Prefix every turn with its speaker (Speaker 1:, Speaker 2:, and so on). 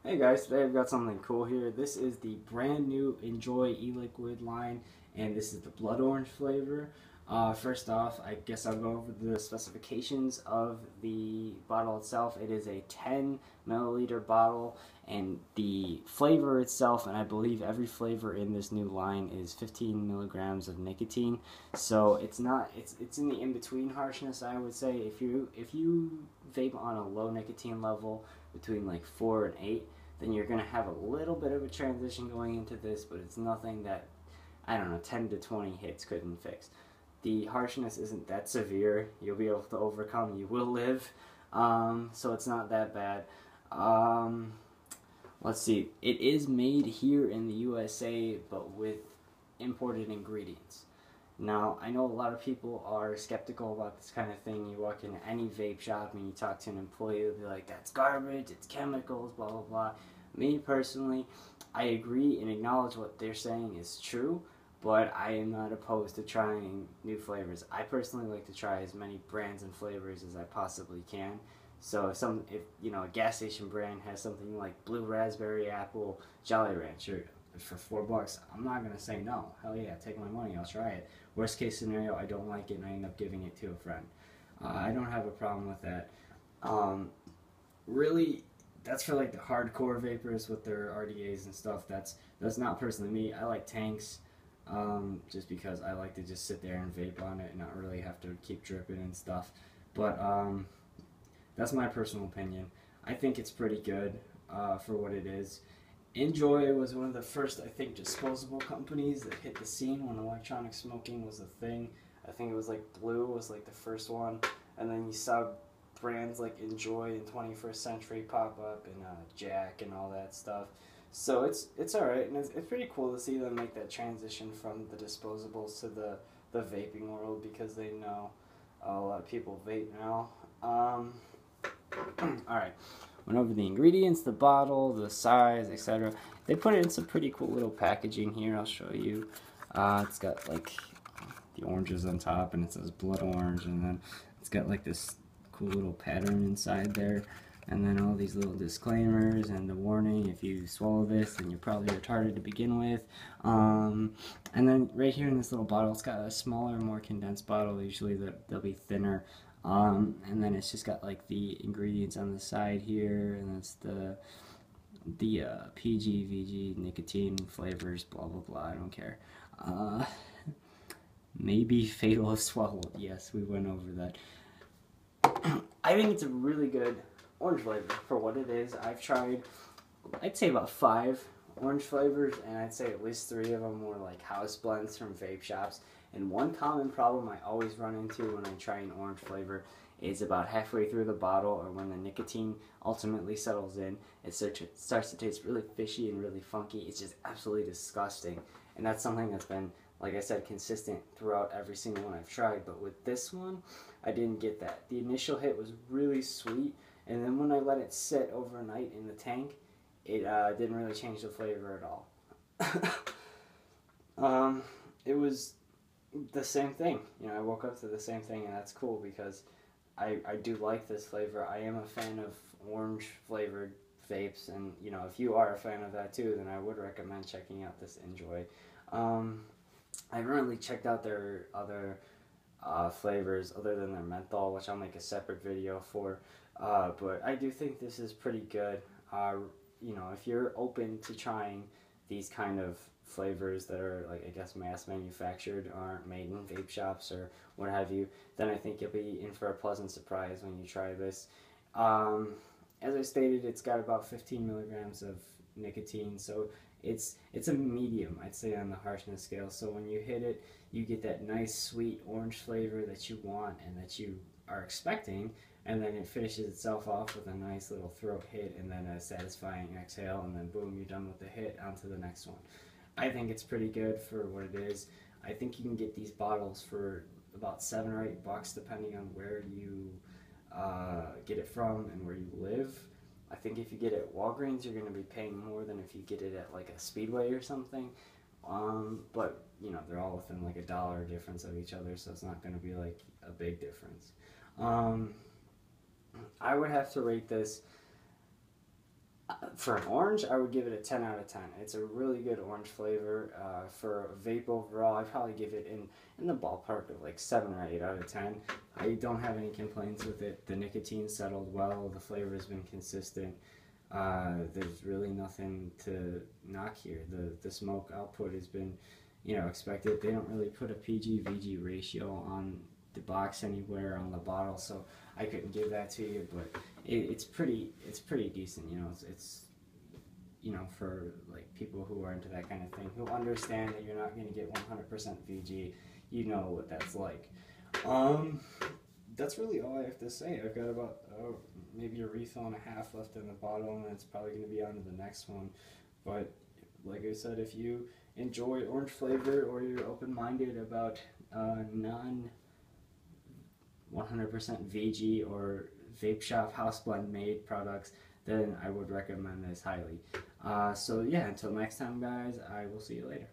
Speaker 1: Hey guys, today I've got something cool here. This is the brand new Njoy e-liquid line, and this is the blood orange flavor. First off, I guess I'll go over the specifications of the bottle itself. It is a 10 milliliter bottle, and the flavor itself, and I believe every flavor in this new line is 15 milligrams of nicotine. So it's not, it's in the in-between harshness, I would say. If you vape on a low nicotine level between like 4 and 8, then you're going to have a little bit of a transition going into this, but it's nothing that, I don't know, 10 to 20 hits couldn't fix. The harshness isn't that severe. You'll be able to overcome. You will live. So it's not that bad. Let's see. It is made here in the USA, but with imported ingredients. Now, I know a lot of people are skeptical about this kind of thing. You walk into any vape shop and you talk to an employee, they'll be like, that's garbage, it's chemicals, blah, blah, blah. Me, personally, I agree and acknowledge what they're saying is true, but I am not opposed to trying new flavors. I personally like to try as many brands and flavors as I possibly can. So if you know, a gas station brand has something like blue raspberry apple Jolly Rancher for $4, I'm not gonna say no. Hell yeah, take my money, I'll try it. Worst case scenario, I don't like it and I end up giving it to a friend. I don't have a problem with that. Really, that's for like the hardcore vapors with their RDAs and stuff. That's not personally me. I like tanks, just because I like to just sit there and vape on it and not really have to keep dripping and stuff. But that's my personal opinion. I think it's pretty good for what it is. Njoy was one of the first, I think, disposable companies that hit the scene when electronic smoking was a thing. I think it was like Blue was like the first one, and then you saw brands like Njoy and 21st Century pop up, and Jack and all that stuff. So it's alright, and it's pretty cool to see them make that transition from the disposables to the vaping world, because they know a lot of people vape now. Alright. Went over the ingredients, the bottle, the size, etc. They put it in some pretty cool little packaging here. I'll show you. It's got like the oranges on top, and it says blood orange, and then it's got like this cool little pattern inside there, and then all these little disclaimers and the warning: if you swallow this, then you're probably retarded to begin with. And then right here in this little bottle, it's got a smaller, more condensed bottle. Usually they'll be thinner. And then it's just got like the ingredients on the side here, and it's the PG, VG, nicotine, flavors, blah blah blah. I don't care. Maybe fatal if swallowed. Yes, we went over that. I think it's a really good orange flavor for what it is. I've tried, I'd say about 5 orange flavors, and I'd say at least 3 of them were like house blends from vape shops. And one common problem I always run into when I try an orange flavor is about halfway through the bottle, or when the nicotine ultimately settles in, it starts to taste really fishy and really funky. It's just absolutely disgusting. And that's something that's been, like I said, consistent throughout every single one I've tried. But with this one, I didn't get that. The initial hit was really sweet, and then when I let it sit overnight in the tank, it didn't really change the flavor at all. It was the same thing. You know, I woke up to the same thing, and that's cool because I do like this flavor. I am a fan of orange flavored vapes, and you know, if you are a fan of that too, then I would recommend checking out this Njoy. I haven't really checked out their other flavors other than their menthol, which I'll make a separate video for. But I do think this is pretty good. You know, if you're open to trying these kind of flavors that are, like, I guess, mass manufactured, aren't made in vape shops or what have you, then I think you'll be in for a pleasant surprise when you try this. As I stated, it's got about 15 milligrams of nicotine, so it's a medium, I'd say, on the harshness scale. So when you hit it, you get that nice sweet orange flavor that you want and that you are expecting, and then it finishes itself off with a nice little throat hit and then a satisfying exhale, and then boom, you're done with the hit, on to the next one. I think it's pretty good for what it is. I think you can get these bottles for about $7 or $8 depending on where you get it from and where you live. I think if you get it at Walgreens, you're going to be paying more than if you get it at like a Speedway or something. But you know, they're all within like $1 difference of each other, so it's not going to be like a big difference. I would have to rate this For an orange, I would give it a 10 out of 10. It's a really good orange flavor. For a vape overall, I'd probably give it in the ballpark of like 7 or 8 out of 10. I don't have any complaints with it. The nicotine settled well. The flavor has been consistent. There's really nothing to knock here. The smoke output has been, expected. They don't really put a PG-VG ratio on the box anywhere on the bottle, so I couldn't give that to you, but it's pretty decent. It's for like people who are into that kind of thing, who understand that you're not going to get 100% VG. You know what that's like. That's really all I have to say. I've got about maybe a refill and a half left in the bottle, and it's probably going to be on to the next one. But like I said, if you enjoy orange flavor or you're open-minded about non 100% VG or vape shop house blend made products, then I would recommend this highly. So yeah, until next time guys, I will see you later.